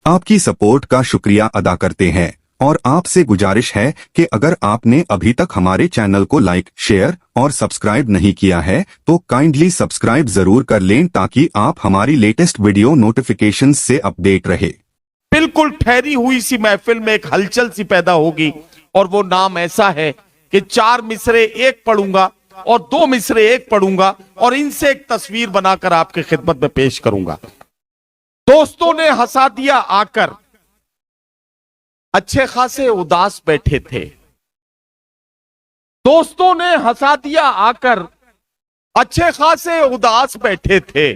आपकी सपोर्ट का शुक्रिया अदा करते हैं और आपसे गुजारिश है कि अगर आपने अभी तक हमारे चैनल को लाइक, शेयर और सब्सक्राइब नहीं किया है तो काइंडली सब्सक्राइब जरूर कर लें ताकि आप हमारी लेटेस्ट वीडियो नोटिफिकेशन से अपडेट रहे। बिल्कुल ठहरी हुई सी महफिल में एक हलचल सी पैदा होगी और वो नाम ऐसा है कि 4 मिसरे एक पढ़ूंगा और 2 मिसरे एक पढ़ूंगा और इनसे एक तस्वीर बनाकर आपके खिदमत में पेश करूंगा। दोस्तों ने हंसा दिया आकर, अच्छे खासे उदास बैठे थे। दोस्तों ने हंसा दिया आकर, अच्छे खासे उदास बैठे थे।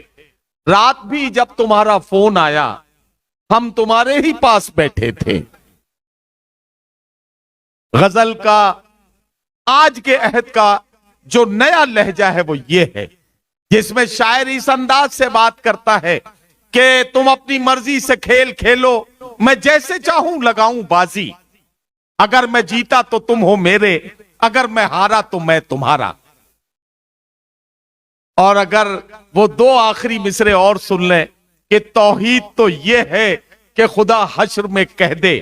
रात भी जब तुम्हारा फोन आया हम तुम्हारे ही पास बैठे थे। गजल का आज के अहद का जो नया लहजा है वो ये है, जिसमें शायर इस अंदाज से बात करता है कि तुम अपनी मर्जी से खेल खेलो, मैं जैसे चाहूं लगाऊं बाजी। अगर मैं जीता तो तुम हो मेरे, अगर मैं हारा तो मैं तुम्हारा। और अगर वो 2 आखिरी मिसरे और सुन लें कि तौहीद तो ये है कि खुदा हश्र में कह दे,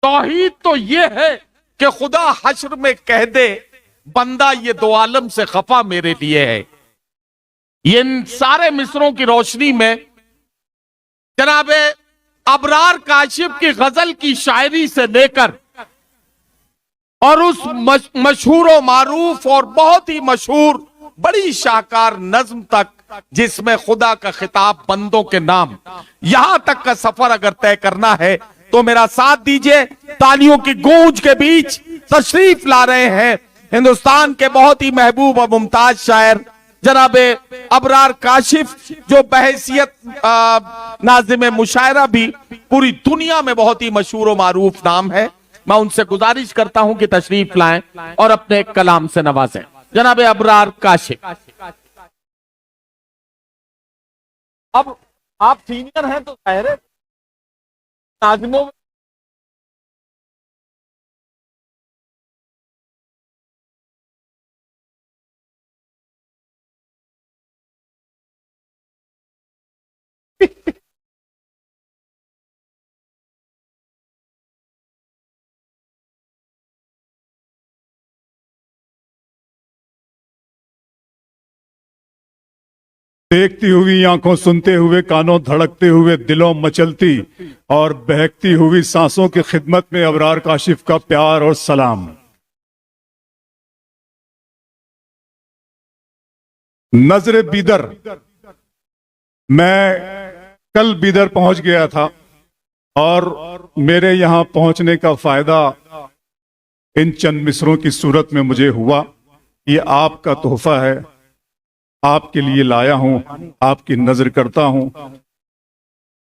तौहीद तो ये है कि खुदा हश्र में कह दे, बंदा ये 2 आलम से खफा मेरे लिए है। इन सारे मिसरों की रोशनी में जनाबे अबरार काशिफ की गजल की शायरी से लेकर और उस मशहूर व मारूफ और बहुत ही मशहूर बड़ी शाहकार नज्म तक जिसमें खुदा का खिताब बंदों के नाम, यहां तक का सफर अगर तय करना है तो मेरा साथ दीजिए। तालियों की गूंज के बीच तशरीफ ला रहे हैं हिंदुस्तान के बहुत ही महबूब और मुमताज शायर जनाबे अबरार काशिफ, जो बहैसियत नाज़िम मुशायरा भी पूरी दुनिया में बहुत ही मशहूर व मारूफ नाम है। मैं उनसे गुजारिश करता हूं कि तशरीफ लाएं और अपने कलाम से नवाजें। जनाबे अबरार काशिफ। अब आप सीनियर हैं तो जाहिर है नाज़िमों में देखती हुई आंखों, सुनते हुए कानों, धड़कते हुए दिलों, मचलती और बहकती हुई सांसों की खिदमत में अबरार काशिफ का प्यार और सलाम। नजर बीदर। मैं कल बीदर पहुंच गया था और मेरे यहां पहुंचने का फायदा इन चंद मिसरों की सूरत में मुझे हुआ। ये आपका तोहफा है, आपके लिए लाया हूं, आपकी नजर करता हूं।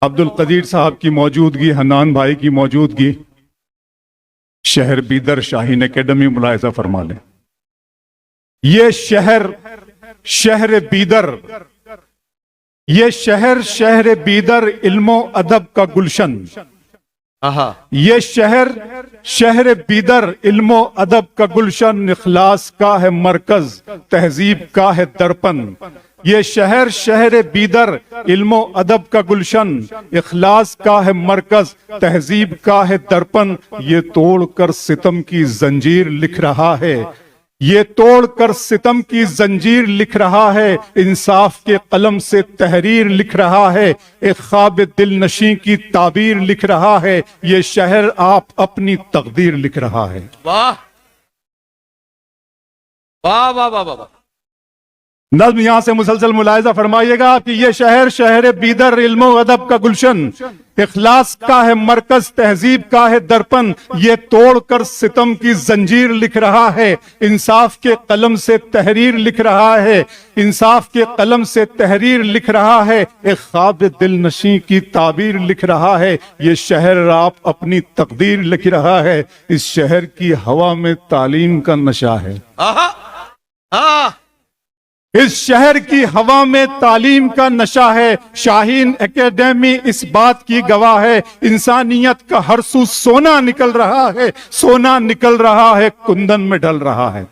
अब्दुल कदीर साहब की मौजूदगी, हनान भाई की मौजूदगी, शहर बीदर शाहीन एकेडमी मुलाहिजा फरमा लें। ये शहर बीदर, ये शहर बीदर इल्मो अदब का गुलशन। ये शहर बीदर इल्मो अदब का गुलशन, इखलास का है मरकज, तहजीब का है दर्पण। ये शहर बीदर इल्मो अदब का गुलशन, इखलास का है मरकज, तहजीब का है दर्पण। ये तोड़कर सितम की जंजीर लिख रहा है, ये तोड़कर सितम की जंजीर लिख रहा है, इंसाफ के कलम से तहरीर लिख रहा है, एक ख्वाब दिल नशी की ताबीर लिख रहा है। ये शहर आप अपनी तकदीर लिख रहा है। वाह वाह वाह वाह वाह। नज्म यहां से मुसलसल मुलाहिजा फरमाइएगा कि ये शहर बीदर इल्मो अदब का गुलशन, इखलास का है मरकज, तहजीब का है दर्पण। ये तोड़कर सितम की जंजीर लिख रहा है, इंसाफ के कलम से तहरीर लिख रहा है, इंसाफ के कलम से तहरीर लिख रहा है, एक ख्वाब दिल नशी की ताबीर लिख रहा है। ये शहर आप अपनी तकदीर लिख रहा है। इस शहर की हवा में तालीम का नशा है। इस शहर की हवा में तालीम का नशा है। शाहीन एकेडमी इस बात की गवाह है, इंसानियत का हर सू सोना निकल रहा है, सोना निकल रहा है, कुंदन में ढल रहा है।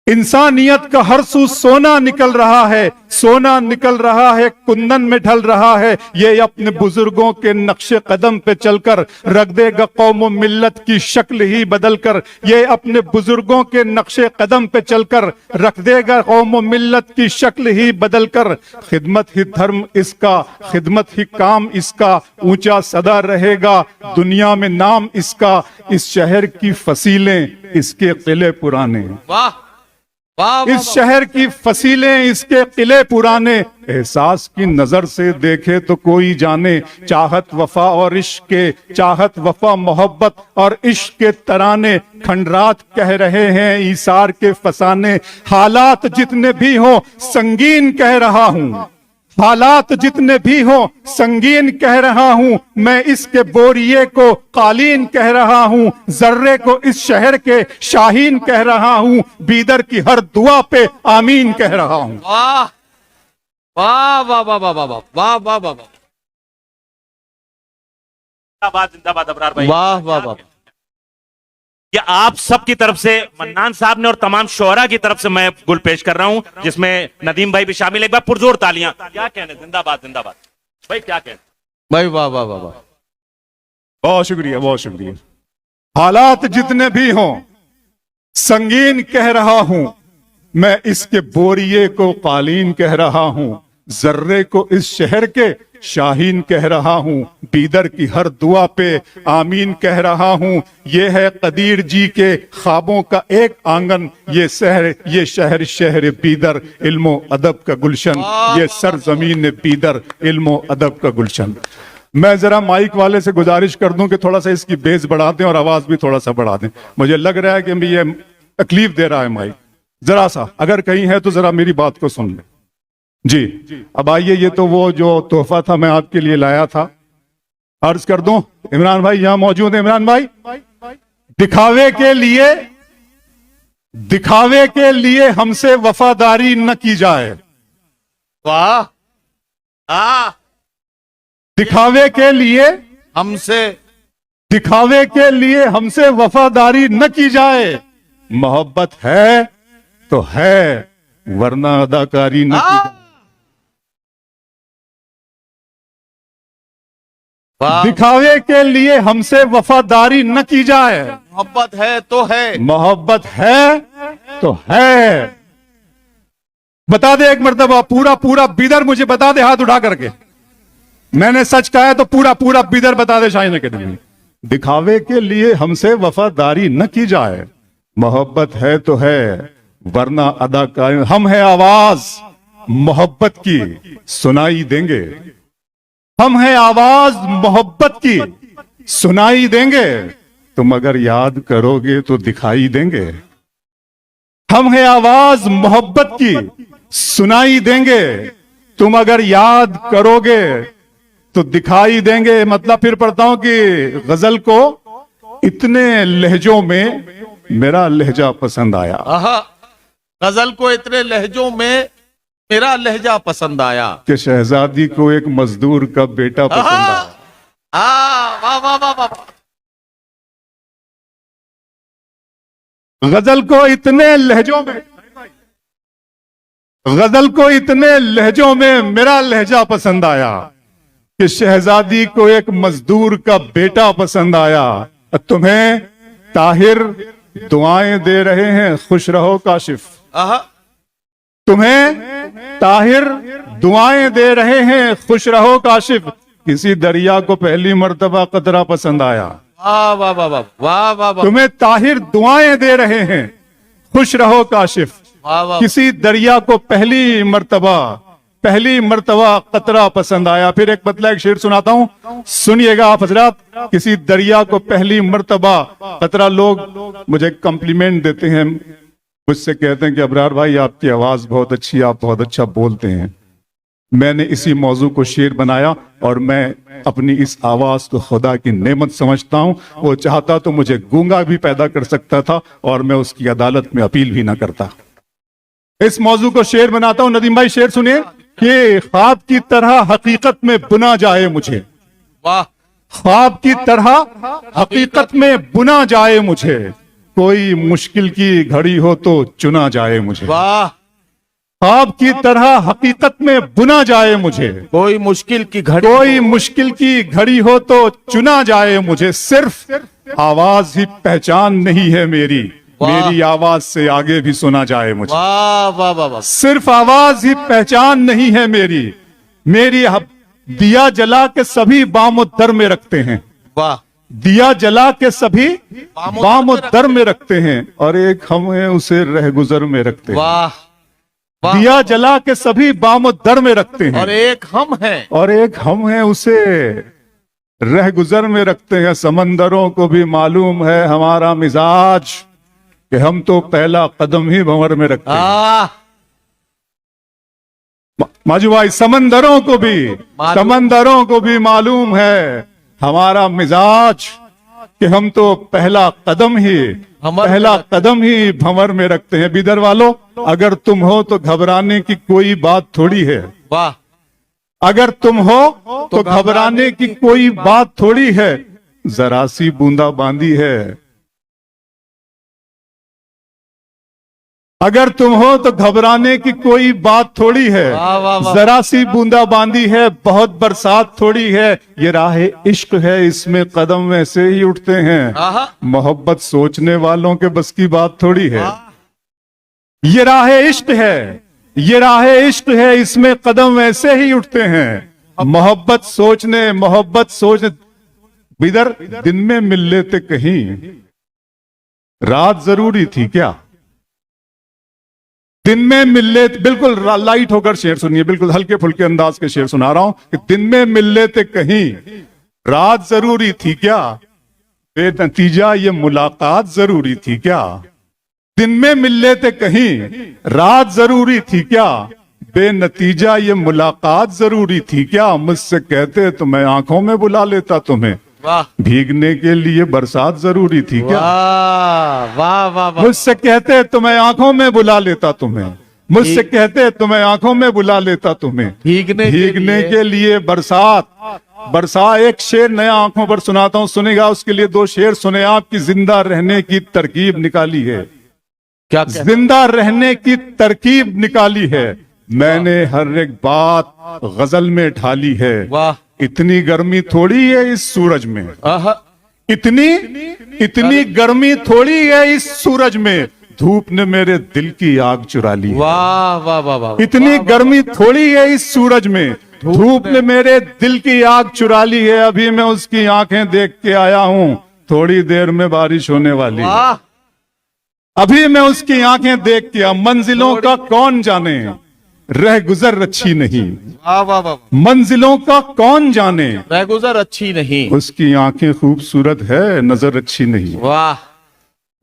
इंसानियत का हर सू सोना निकल रहा है, सोना निकल रहा है, कुंदन में ढल रहा है। ये अपने बुजुर्गों के नक्शे कदम पे चलकर रख देगा कौम मिल्लत की शक्ल ही बदल कर। ये अपने बुजुर्गों के नक्शे कदम पे चलकर रख देगा कौम मिल्लत की शक्ल ही बदल कर। खिदमत ही धर्म इसका, खिदमत ही काम इसका, ऊंचा सदा रहेगा दुनिया में नाम इसका। इस शहर की फसीलें इसके किले पुराने, वाह वाह इस शहर की फसीलें इसके किले पुराने। एहसास की नजर से देखे तो कोई जाने, चाहत वफा और इश्क के, चाहत वफा मोहब्बत और इश्क के तराने खंडरात कह रहे हैं ईसार के फसाने। हालात जितने भी हो संगीन कह रहा हूं, हालात जितने भी हो संगीन कह रहा हूं। मैं इसके बोरिए को कालीन कह रहा हूं, जर्रे को इस शहर के शाहीन कह रहा हूं। बीदर की हर दुआ पे आमीन कह रहा हूं। वाह वाह वाह वाह वाह वाह वाह वाह वाह वाह जिंदाबाद अबरार भाई। वाह वाह वाह। ये आप सब की तरफ से, मन्नान साहब ने और तमाम शोहरा की तरफ से मैं गुल पेश कर रहा हूं, जिसमें नदीम भाई भी शामिल है। एक बार पुरजोर तालियां। क्या कहने, जिंदाबाद जिंदाबाद भाई, क्या कहने भाई, वाह वाह वाह वाह। बहुत शुक्रिया, बहुत शुक्रिया। हालात जितने भी हों संगीन कह रहा हूं, मैं इसके बोरिए को कालीन कह रहा हूं, जर्रे को इस शहर के शाहीन कह रहा हूं। बीदर की हर दुआ पे आमीन कह रहा हूं। ये है कदीर जी के ख्वाबों का एक आंगन, ये शहर शहर बीदर इल्मो अदब का गुलशन, ये सरजमीन बीदर इल्मो अदब का गुलशन। मैं जरा माइक वाले से गुजारिश कर दूं कि थोड़ा सा इसकी बेस बढ़ा दें और आवाज भी थोड़ा सा बढ़ा दें। मुझे लग रहा है कि ये तकलीफ दे रहा है माइक, जरा सा अगर कहीं है तो जरा मेरी बात को सुन ले जी। अब आइए, ये तो वो जो तोहफा था मैं आपके लिए लाया था, अर्ज कर दूं। इमरान भाई यहां मौजूद है। इमरान भाई, दिखावे के लिए हमसे वफादारी न की जाए। वाह आ दिखावे के लिए हमसे वफादारी न की जाए। मोहब्बत है तो है, वरना अदाकारी न की जाए। दिखावे के लिए हमसे वफादारी न की जाए। मोहब्बत है तो है, मोहब्बत है तो है। बता दे एक मर्तबा, पूरा पूरा बीदर मुझे बता दे हाथ उठा करके। मैंने सच कहा है तो पूरा पूरा बीदर बता दे शाहीन अकेडमी। दिखावे के लिए हमसे वफादारी न की जाए, मोहब्बत है तो है, वरना अदाकारी। हम है आवाज मोहब्बत की, सुनाई देंगे। हम है आवाज मोहब्बत की, सुनाई देंगे। तुम अगर याद करोगे तो दिखाई देंगे। हम है आवाज मोहब्बत की, सुनाई देंगे। तुम अगर याद करोगे तो दिखाई देंगे। मतलब फिर पढ़ता हूं कि गजल को इतने लहजों में मेरा लहजा पसंद आया। आहा, गजल को इतने लहजों में मेरा लहजा पसंद आया कि शहजादी को एक मजदूर का बेटा पसंद आया। वाह वाह वाह वाह। गजल को इतने लहजों में मेरा लहजा पसंद आया कि शहजादी को एक मजदूर का बेटा पसंद आया। तुम्हें ताहिर दुआएं दे रहे हैं, खुश रहो काशिफ। तुम्हें ताहिर दुआएं दे रहे हैं, खुश रहो काशिफ। किसी दरिया को पहली मर्तबा कतरा पसंद आया। वाह वाह वाह वाह वाह वाह। तुम्हें ताहिर दुआएं दे रहे हैं, खुश रहो काशिफ। वाह वाह। किसी दरिया को पहली मर्तबा कतरा पसंद आया। फिर एक बतला एक शेर सुनाता हूं, सुनिएगा आप हजरात। किसी दरिया को पहली मर्तबा कतरा। लोग मुझे कॉम्प्लीमेंट देते हैं, मुझसे कहते हैं कि अबरार भाई आपकी आवाज बहुत अच्छी, आप बहुत अच्छा बोलते हैं। मैंने इसी मौजू को शेर बनाया और मैं अपनी इस आवाज को खुदा की नेमत समझता हूं। वो चाहता तो मुझे गूंगा भी पैदा कर सकता था और मैं उसकी अदालत में अपील भी ना करता। इस मौजू को शेर बनाता हूं। नदीम भाई शेर सुनिए कि ख्वाब की तरह हकीकत में बुना जाए मुझे। वाह। ख्वाब की तरह हकीकत में बुना जाए मुझे। कोई मुश्किल की घड़ी हो तो चुना जाए मुझे, वाह। ख्वाब की तरह हकीकत में बुना जाए मुझे, कोई मुश्किल की घड़ी कोई मुश्किल की घड़ी हो तो चुना जाए मुझे, सिर्फ आवाज ही पहचान नहीं है मेरी, मेरी आवाज से आगे भी सुना जाए मुझे। वाह वाह वाह वाह। सिर्फ आवाज ही पहचान नहीं है मेरी, मेरी दिया जला के सभी बाम दर में रखते हैं, वाह। दिया जला के सभी बाम दर में रखते हैं, और एक हम हैं उसे रहगुजर में रखते हैं। वाह वाह। दिया जला के सभी बाम दर में रखते हैं, और एक हम हैं, और एक हम हैं उसे रहगुजर में रखते हैं। समंदरों को भी मालूम है हमारा मिजाज, कि हम तो पहला कदम ही भंवर में रखते हैं। माजू भाई, समंदरों को भी मालूम है हमारा मिजाज, कि हम तो पहला कदम ही भंवर में रखते हैं। बिदर वालों, अगर तुम हो तो घबराने की कोई बात थोड़ी है, वाह। अगर तुम हो तो घबराने की कोई बात थोड़ी है, जरा सी बूंदा बांदी है। अगर तुम हो तो घबराने की कोई बात थोड़ी है, वाह, वाह, वाह। जरा सी बूंदा बांदी है, बहुत बरसात थोड़ी है। ये राह इश्क है, इसमें कदम ऐसे ही उठते हैं। आहा। मोहब्बत सोचने वालों के बस की बात थोड़ी है। ये राह इश्क है, ये राह इश्क है, इसमें कदम ऐसे ही उठते हैं। मोहब्बत सोचने बिदर दिन में मिल लेते कहीं, रात जरूरी थी क्या? दिन में मिल लेते, बिल्कुल लाइट होकर शेर सुनिए, बिल्कुल हल्के फुल्के अंदाज के शेर सुना रहा हूं कि दिन में मिल लेते कहीं, रात जरूरी थी क्या? बेनतीजा ये मुलाकात जरूरी थी क्या? दिन में मिल लेते कहीं, रात जरूरी थी क्या? बेनतीजा ये मुलाकात जरूरी थी क्या? मुझसे कहते तो मैं आंखों में बुला लेता तुम्हें, वाह। भीगने के लिए बरसात जरूरी थी क्या? वाह वाह वाह वाह। मुझसे कहते तो मैं आंखों में बुला लेता तुम्हें, मुझसे कहते तो मैं आंखों में बुला लेता तुम्हें, भीगने के लिए बरसात। एक शेर नया आंखों पर सुनाता हूं, सुनेगा, उसके लिए दो शेर सुने। आपकी जिंदा रहने की तरकीब निकाली है, क्या जिंदा रहने की तरकीब निकाली है, मैंने हर एक बात गजल में ढाली है। वाह। इतनी गर्मी थोड़ी है इस सूरज में, आहा। इतनी गर्मी थोड़ी है इस सूरज में, धूप ने मेरे दिल की आग चुरा ली है। वाह वाह वाह वाह। इतनी गर्मी थोड़ी है इस सूरज में, धूप ने मेरे दिल की आग चुरा ली है। अभी मैं उसकी आंखें देख के आया हूं, थोड़ी देर में बारिश होने वाली है। अभी मैं उसकी आंखें देख के, मंजिलों का कौन जाने, रह गुजर अच्छी नहीं। वाह वाह वाह। मंजिलों का कौन जाने, रहगुजर अच्छी नहीं। उसकी आंखें खूबसूरत है, नजर अच्छी नहीं। वाह।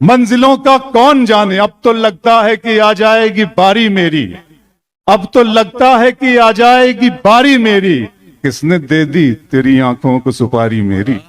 मंजिलों का कौन जाने, अब तो लगता है कि आ जाएगी बारी मेरी, अब तो लगता है कि आ जाएगी बारी मेरी, किसने दे दी तेरी आंखों को सुपारी मेरी।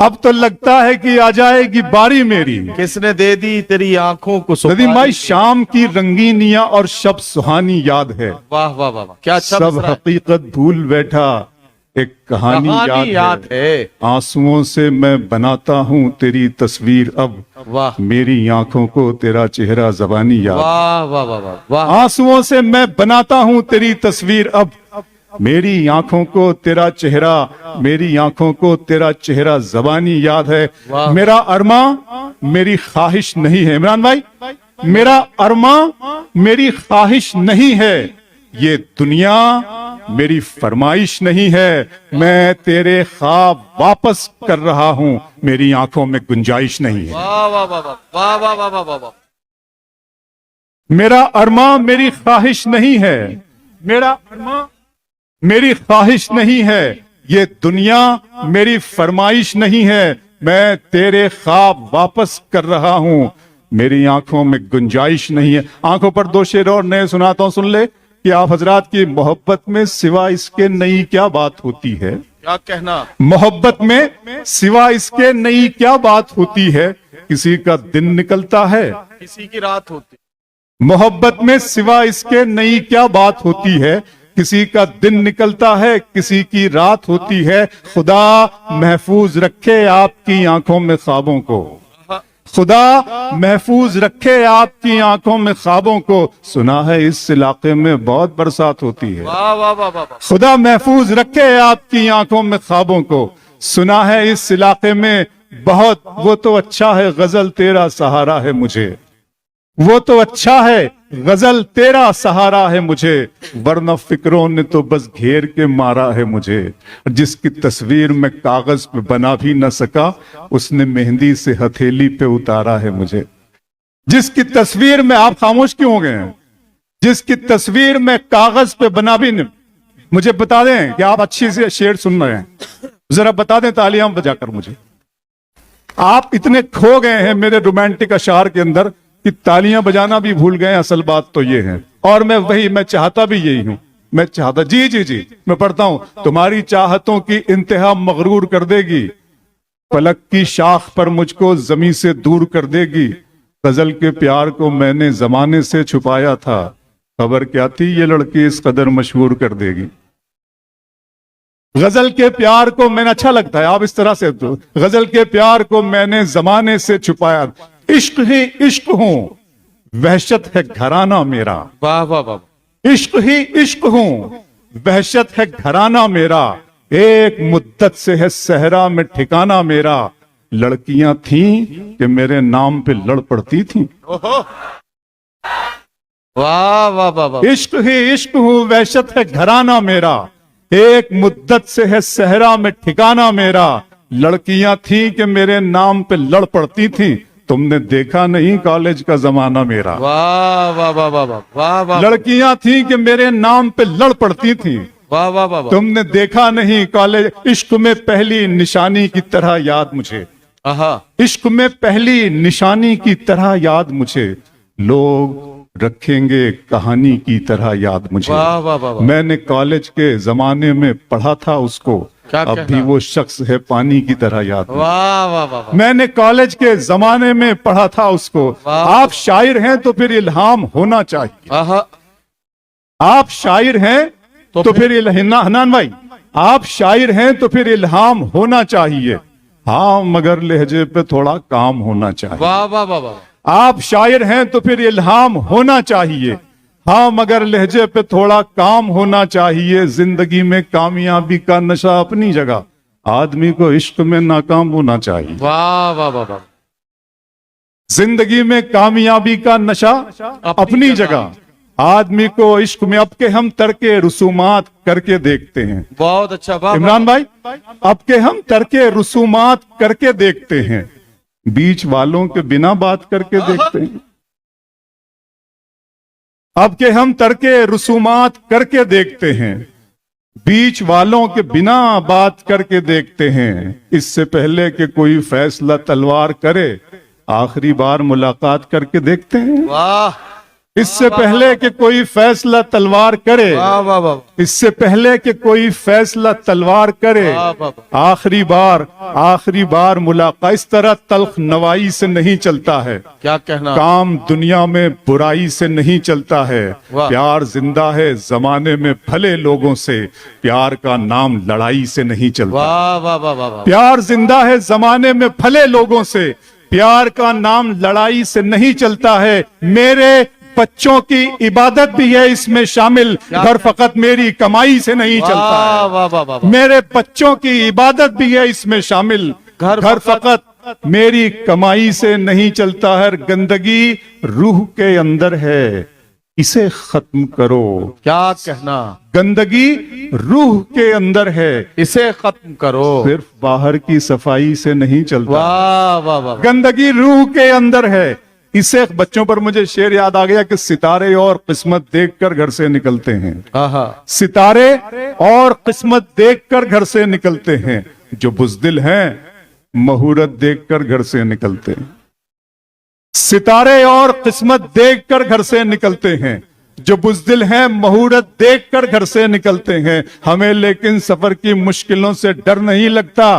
अब तो लगता है कि आ जाएगी बारी मेरी, किसने दे दी तेरी आंखों को सुपारी। नदीम भाई, शाम की रंगीनियां और शब सुहानी याद है, वाह वाह वाह। क्या अच्छा सब हकीकत भूल बैठा, एक कहानी याद है। आंसुओं से मैं बनाता हूँ तेरी तस्वीर अब, वाह। मेरी आंखों को तेरा चेहरा जबानी याद। वाह वाह वाह वाह। आंसुओं से मैं बनाता हूँ तेरी तस्वीर अब, मेरी आंखों को तेरा चेहरा, मेरी आंखों को तेरा चेहरा जबानी याद है। मेरा अरमा मेरी ख्वाहिश नहीं है, इमरान भाई, मेरा अरमा मेरी ख्वाहिश नहीं है, ये दुनिया मेरी फरमाइश नहीं है, मैं तेरे ख्वाब वापस कर रहा हूं, मेरी आंखों में गुंजाइश नहीं है। वाह वाह वाह वाह वाह वाह वाह वाह। मेरा अरमा मेरी ख्वाहिश नहीं है, मेरा अरमा मेरी ख्वाहिश नहीं है, ये दुनिया मेरी फरमाइश नहीं है, मैं तेरे ख्वाब वापस कर रहा हूं, मेरी आंखों में गुंजाइश नहीं है। आंखों पर दो शेर और नए सुनाता हूं, सुन ले कि आप हजरात की मोहब्बत में सिवा इसके नई क्या बात होती है। क्या कहना। मोहब्बत में सिवा इसके नई क्या बात होती है, किसी का दिन निकलता है किसी की रात होती। मोहब्बत में सिवा इसके नई क्या बात होती है, किसी का दिन निकलता है, किसी की रात होती है। खुदा महफूज रखे आपकी आंखों में ख्वाबों को, खुदा महफूज रखे आपकी आंखों में ख्वाबों को, सुना है इस इलाके में बहुत बरसात होती है। वाह वाह वाह वाह वाह। खुदा महफूज रखे आपकी आंखों में ख्वाबों को, सुना है इस इलाके में बहुत, वो तो अच्छा है गजल तेरा सहारा है मुझे, वो तो अच्छा है गजल तेरा सहारा है मुझे, वरना फिक्रों ने तो बस घेर के मारा है मुझे। जिसकी तस्वीर मैं कागज पे बना भी न सका, उसने मेहंदी से हथेली पे उतारा है मुझे। जिसकी तस्वीर में, आप खामोश क्यों हो गए हैं? जिसकी तस्वीर में कागज पे बना भी नहीं, मुझे बता दें कि आप अच्छी से शेर सुन रहे हैं, जरा बता दें तालियां बजाकर मुझे। आप इतने खो गए हैं मेरे रोमांटिक अशार के अंदर कि तालियां बजाना भी भूल गए। असल बात तो ये है, और मैं चाहता भी यही हूं। मैं चाहता, जी जी जी, मैं पढ़ता हूं, तुम्हारी चाहतों की इंतहा मगरूर कर देगी, पलक की शाख पर मुझको जमी से दूर कर देगी। गजल के प्यार को मैंने जमाने से छुपाया था, खबर क्या थी ये लड़की इस कदर मशहूर कर देगी। गजल के प्यार को मैंने, अच्छा लगता है आप इस तरह से, तो गजल के प्यार को मैंने जमाने से छुपाया, इश्क ही इश्क हूं वहशत है घराना मेरा, वाह वाह वाह। इश्क ही इश्क हूं वहशत है घराना मेरा, एक मुद्दत से है सहरा में ठिकाना मेरा। लड़कियां थीं कि मेरे नाम पे लड़ पड़ती थीं, ओहो, वाह वाह वाह वाह। इश्क ही इश्क हूं वहशत है घराना मेरा, एक मुद्दत से है सहरा में ठिकाना मेरा। लड़कियां थीं कि मेरे नाम पे लड़ पड़ती थीं, तुमने देखा नहीं कॉलेज का जमाना मेरा। वाह वाह वाह वाह वाह वाह वाह। लड़कियां थीं कि मेरे नाम पे लड़ पड़ती थीं, वाह वाह वाह वाह। तुमने देखा नहीं कॉलेज। इश्क में पहली निशानी की तरह याद मुझे, आहा, इश्क में पहली निशानी की तरह याद मुझे, लोग रखेंगे कहानी की तरह याद मुझे। वाह वाह वाह वाह। मैंने कॉलेज के जमाने में पढ़ा था उसको, क्या अब कहना? भी वो शख्स है पानी की तरह याद मुझे। वाह वाह वाह वाह। मैंने कॉलेज के जमाने में पढ़ा था उसको। वाह। आप शायर हैं तो फिर इल्हाम होना चाहिए, आहा, आप शायर हैं तो तो फिर हनान भाई, आप शायर हैं तो फिर इल्हाम होना चाहिए, हाँ मगर लहजे पे थोड़ा काम होना चाहिए। वाह वाह वाह वाह। आप शायर हैं तो फिर इल्हाम होना चाहिए, हाँ मगर लहजे पे थोड़ा काम होना चाहिए। जिंदगी में कामयाबी का नशा अपनी जगह, आदमी को इश्क में नाकाम होना चाहिए। वाह वाह वाह वाह। जिंदगी में कामयाबी का नशा अपनी जगह, आदमी को इश्क में। अब के हम तरके रसूमात करके देखते हैं, बहुत अच्छा। वाह इमरान भाई, अब के हम तरके रसूमात करके देखते हैं, बीच वालों के बिना बात करके देखते हैं। अब के हम तरके रसूमात करके देखते हैं, बीच वालों के बिना बात करके देखते हैं। इससे पहले कि कोई फैसला तलवार करे, आखिरी बार मुलाकात करके देखते हैं। वाह। इससे पहले कि कोई फैसला तलवार करे, वाह वाह वाह। इससे पहले कि कोई फैसला तलवार करे, वाह वाह वाह। आखिरी बार मुलाकात। इस तरह तल्ख नवाई से नहीं चलता है, क्या कहना? काम दुनिया में बुराई से नहीं चलता है। वाह। प्यार जिंदा है जमाने में भले लोगों से, प्यार का नाम लड़ाई से नहीं चलता। वाह वाह वाह वाह वाह। प्यार जिंदा है जमाने में भले लोगों से, प्यार का नाम लड़ाई से नहीं चलता है। मेरे बच्चों की इबादत भी है इसमें शामिल, घर फकत मेरी कमाई से नहीं चलता वाह है। वाह वाह वाह वाह। मेरे बच्चों की इबादत भी है इसमें शामिल, घर फकत मेरी कमाई से नहीं चलता है। गंदगी रूह के अंदर है, इसे खत्म करो। क्या कहना? गंदगी रूह के अंदर है, इसे खत्म करो। सिर्फ बाहर की सफाई से नहीं चलता। वाह वाह वाह। गंदगी रूह के अंदर है। इससे बच्चों पर मुझे शेर याद आ गया कि सितारे और किस्मत देखकर घर से निकलते हैं। आहा, सितारे और किस्मत देखकर घर से निकलते हैं, जो बुज़दिल हैं मुहूर्त देखकर घर से निकलते हैं। सितारे और किस्मत देखकर घर से निकलते हैं, जो बुज़दिल हैं मुहूर्त देखकर घर से निकलते हैं। हमें लेकिन सफर की मुश्किलों से डर नहीं लगता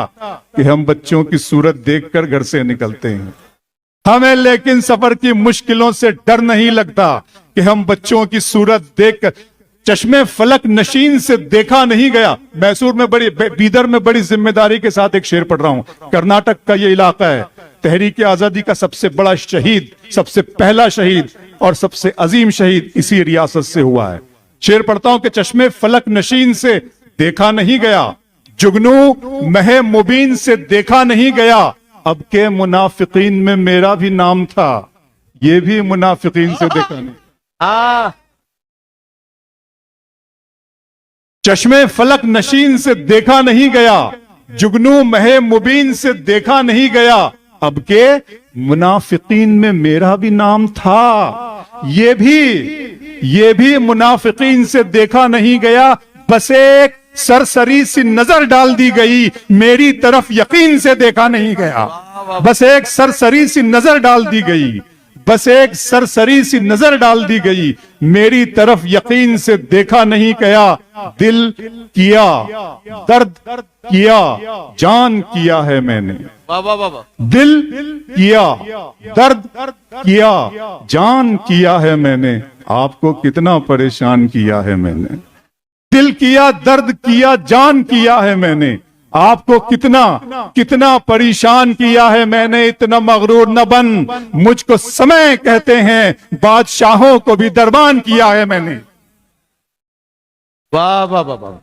कि हम बच्चों की सूरत देखकर घर से निकलते हैं। हमें लेकिन सफर की मुश्किलों से डर नहीं लगता कि हम बच्चों की सूरत देखकर, चश्मे फलक नशीन से देखा नहीं गया। मैसूर में बीदर में बड़ी जिम्मेदारी के साथ एक शेर पढ़ रहा हूं। कर्नाटक का ये इलाका है, تحریک آزادی کا سب سے بڑا شہید، سب سے پہلا شہید اور سب سے عظیم شہید اسی ریاست سے ہوا ہے۔ شعر پڑھتا ہوں کہ چشمے فلک نشین سے دیکھا نہیں گیا، جگنو مہ مبین سے دیکھا نہیں گیا، اب کے منافقین میں میرا بھی نام تھا، یہ بھی منافقین سے دیکھا نہیں۔ چشمے فلک نشین سے دیکھا نہیں گیا، جگنو مہ مبین سے دیکھا نہیں گیا، اب کے منافقین میں میرا بھی نام تھا، یہ بھی منافقین سے دیکھا نہیں گیا، بس ایک سرسری سی نظر ڈال دی گئی، میری طرف یقین سے دیکھا نہیں گیا، بس ایک سرسری سی نظر ڈال دی گئی، بس ایک سرسری سی نظر ڈال دی گئی، میری طرف یقین سے دیکھا نہیں گیا، دل کیا درد کیا جان کیا ہے میں نے، دل کیا درد کیا جان کیا ہے میں نے، آپ کو کتنا پریشان کیا ہے میں نے، دل کیا درد کیا جان کیا ہے میں نے، آپ کو کتنا پریشان کیا ہے میں نے، اتنا مغرور نہ بن، مجھ کو سمے کہتے ہیں، بادشاہوں کو بھی دربان کیا ہے میں نے۔ واہ واہ واہ واہ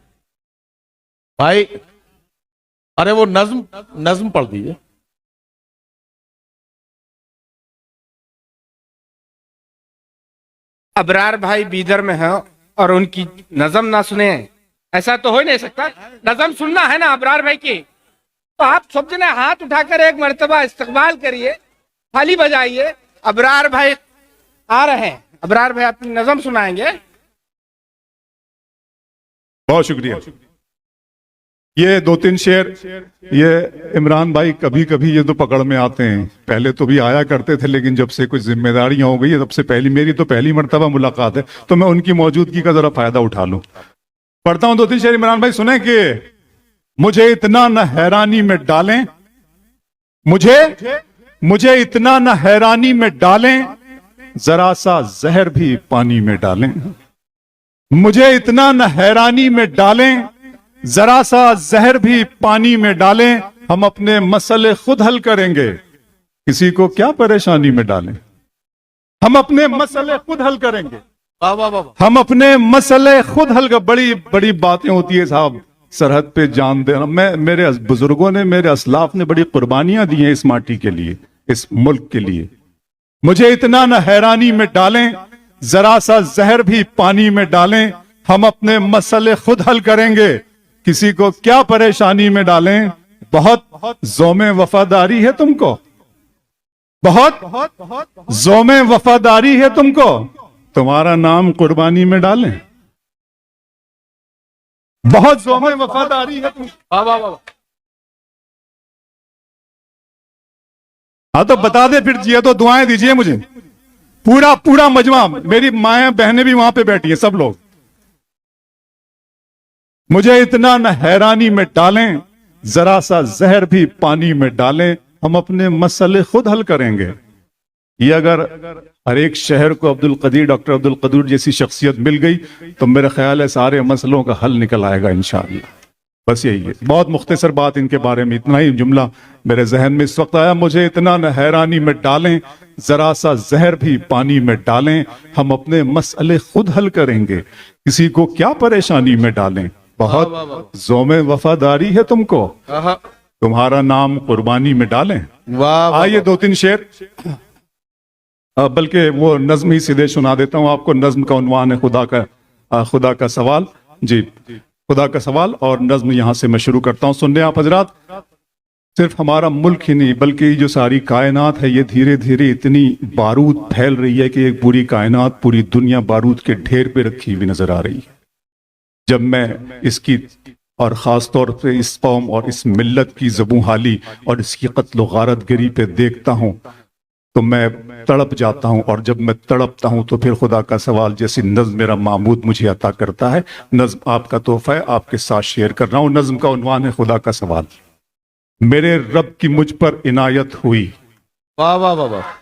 بھائی، ارے وہ نظم پڑھ دیجیے۔ ابرار بھائی بیدر میں ہیں اور ان کی نظم نہ سنیں، ایسا تو ہو ہی نہیں سکتا۔ نظم سننا ہے نا ابرار بھائی کی، تو آپ سب جنے ہاتھ اٹھا کر ایک مرتبہ استقبال کریے، تھالی بجائیے۔ ابرار بھائی آ رہے ہیں، ابرار بھائی اپنی نظم سنائیں گے۔ بہت شکریہ۔ یہ دو تین شعر یہ عمران بھائی کبھی کبھی یہ تو پکڑ میں آتے ہیں، پہلے تو بھی آیا کرتے تھے، لیکن جب سے کچھ ذمہ داریاں ہو گئی ہے، تب سے میری تو پہلی مرتبہ ملاقات ہے، تو میں ان کی موجودگی کا ذرا فائدہ اٹھا لوں۔ پڑھتا ہوں دو تین شعر عمران بھائی سنیں کہ مجھے اتنا نہ حیرانی میں ڈالیں، مجھے اتنا نہ حیرانی میں ڈالیں، ذرا سا زہر بھی پانی میں ڈالیں، مجھے اتنا نہ حیرانی میں ڈالیں، ذرا سا زہر بھی پانی میں ڈالیں، ہم اپنے مسئلے خود حل کریں گے، کسی کو کیا پریشانی میں ڈالیں، ہم اپنے مسئلے خود حل کریں گے، ہم اپنے مسئلے خود حل کر۔ بڑی بڑی باتیں ہوتی ہے صاحب، سرحد پہ جان دینا۔ میرے بزرگوں نے، میرے اسلاف نے بڑی قربانیاں دی ہیں اس ماٹی کے لیے، اس ملک کے لیے۔ مجھے اتنا نہ حیرانی میں ڈالیں، ذرا سا زہر بھی پانی میں ڈالیں، ہم اپنے مسئلے خود حل کریں گے، کسی کو کیا پریشانی میں ڈالیں۔ بہت زوم وفاداری ہے تم کو، بہت زوم وفاداری ہے تم کو، تمہارا نام قربانی میں ڈالیں، بہت زوم وفاداری ہے تم کو۔ ہاں تو بتا دے پھر جی، تو دعائیں دیجئے مجھے، پورا مجمع، میری مائیں بہنیں بھی وہاں پہ بیٹھی ہیں، سب لوگ۔ مجھے اتنا نہ حیرانی میں ڈالیں، ذرا سا زہر بھی پانی میں ڈالیں، ہم اپنے مسئلے خود حل کریں گے۔ یہ اگر ہر ایک شہر کو ڈاکٹر عبد القدیر جیسی شخصیت مل گئی تو میرا خیال ہے سارے مسئلوں کا حل نکل آئے گا انشاءاللہ۔ بس یہی ہے، بہت مختصر بات ان کے بارے میں، اتنا ہی جملہ میرے ذہن میں اس وقت آیا۔ مجھے اتنا نہ حیرانی میں ڈالیں، ذرا سا زہر بھی پانی میں ڈالیں، ہم اپنے مسئلے خود حل کریں گے، کسی کو کیا پریشانی میں ڈالیں، بہت زوم وفاداری ہے تم کو، تمہارا نام قربانی میں ڈالیں۔ آئیے دو تین شعر، بلکہ وہ نظم ہی سیدھے سنا دیتا ہوں آپ کو۔ نظم کا عنوان ہے خدا کا سوال، جی خدا کا سوال، اور نظم یہاں سے میں شروع کرتا ہوں۔ سننے آپ حضرات، صرف ہمارا ملک ہی نہیں بلکہ یہ جو ساری کائنات ہے، یہ دھیرے دھیرے اتنی بارود پھیل رہی ہے کہ ایک پوری کائنات، پوری دنیا بارود کے ڈھیر پہ رکھی ہوئی نظر آ رہی ہے۔ جب میں اس کی، اور خاص طور پہ اس قوم اور اس ملت کی زبوں حالی اور اس کی قتل و غارت گری پہ دیکھتا ہوں تو میں تڑپ جاتا ہوں، اور جب میں تڑپتا ہوں تو پھر خدا کا سوال جیسی نظم میرا معبود مجھے عطا کرتا ہے۔ نظم آپ کا تحفہ ہے، آپ کے ساتھ شیئر کر رہا ہوں۔ نظم کا عنوان ہے خدا کا سوال۔ میرے رب کی مجھ پر عنایت ہوئی، واہ واہ واہ واہ،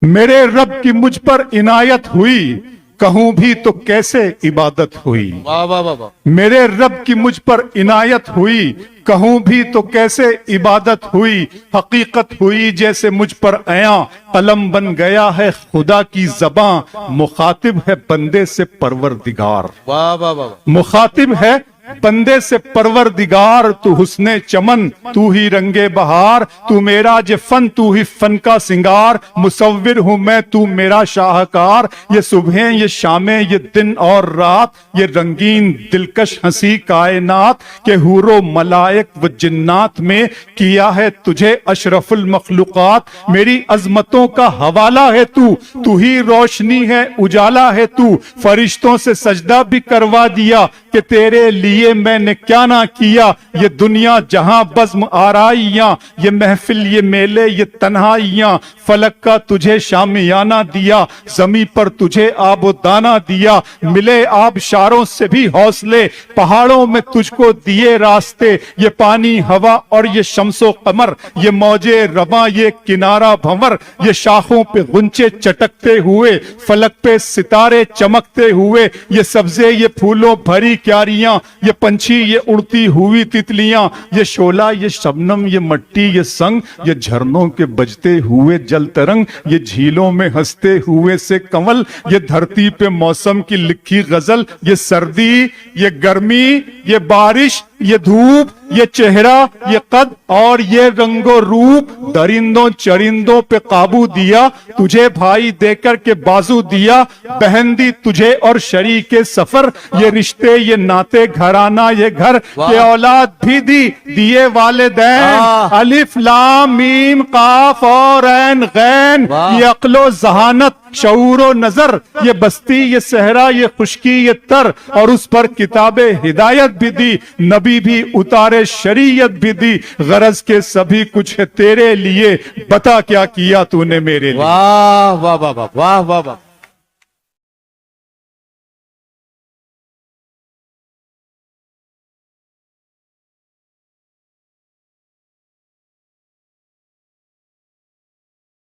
میرے رب کی مجھ پر عنایت ہوئی، कहूं भी तो कैसे इबादत हुई। वाह वाह वाह वाह। मेरे रब की मुझ पर इनायत हुई, कहूं भी तो कैसे इबादत हुई। हकीकत हुई जैसे मुझ पर आया, कलम बन गया है खुदा की ज़बां। मुखातिब है बंदे से परवरदिगार, वाह वाह वाह वाह। मुखातिब है बंदे से परवरदिगार। तू हुस्ने चमन, तू ही रंगे बहार, तू मेरा जे फन, तू ही फन का सिंगार। मुसव्विर हूं मैं, तू मेरा शाहकार। ये सुबह ये शामें ये दिन और रात, ये रंगीन दिलकश हंसी कायनात के हूरो मलाइक व जिन्नात में किया है तुझे अशरफुल मखलूकात। मेरी अजमतों का हवाला है तू, तू ही रोशनी है उजाला है तू। फरिश्तों से सजदा भी करवा दिया कि तेरे लिए मैंने क्या ना किया। ये दुनिया जहां बज़्म आराइयां, ये महफिल ये मेले ये तन्हाइयां। फलक का तुझे शामियाना दिया, जमी पर तुझे आबो दाना दिया। मिले आबशारों से भी हौसले, पहाड़ों में तुझको दिए रास्ते। ये पानी हवा और ये शम्सो कमर, ये मौजे रवा ये किनारा भंवर। ये शाखों पे गुंचे चटकते हुए, फलक पे सितारे चमकते हुए। ये सब्जे ये फूलों भरी क्यारियां, ये पंछी ये उड़ती हुई तितलियां। ये शोला ये शबनम ये मट्टी ये संग, ये झरनों के बजते हुए जल तरंग। ये झीलों में हंसते हुए से कंवल, ये धरती पे मौसम की लिखी गजल। ये सर्दी ये गर्मी ये बारिश ये धूप ये चेहरा ये कद और ये रंगो रूप। दरिंदों चरिंदों पे काबू दिया, तुझे भाई देकर के बाजू दिया। बहन दी तुझे और शरीके सफर, ये रिश्ते ये नाते घराना ये घर। के औलाद भी दी दिए वालिदैन, अलिफ लाम मीम काफ और ऐन गैन। ये अक्लो जहानत शऊरो नजर, ये बस्ती ये सहरा ये खुशकी ये तर। और उस पर किताबे हिदायत भी दी, नबी भी उतारे शरीयत भी दी। गरज के सभी कुछ है तेरे लिए, बता क्या किया तूने मेरे लिए। वाह वाह वाह वाह वाह वाह वाह।